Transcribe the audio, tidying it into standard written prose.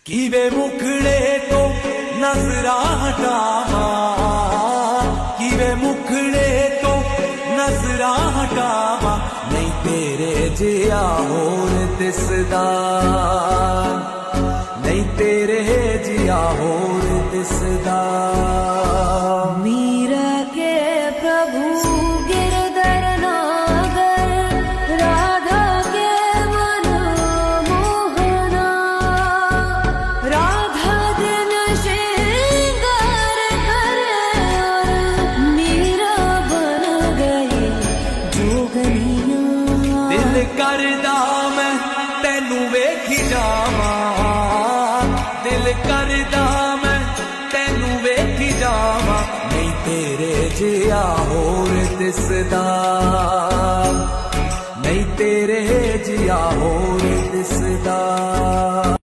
किवे मुखड़े तो नजरा हटावा, किवे मुखड़े तो नजरा हटावा, नहीं तेरे जिया होर दिसदा, नहीं तेरे जिया होर दिसदा। मीरा के प्रभु गिरधर नागर, राधा के मन मोहना, राधा दिन श्रृंगार करे और मीरा बन गई जोगनिया। दिल करदा मैं तेनू वेखी जावा, दिल करदा मैं तेनू वेखी जावा, नहीं तेरे जिया होर दिसदा, नहीं तेरे जिया होर दिसदा।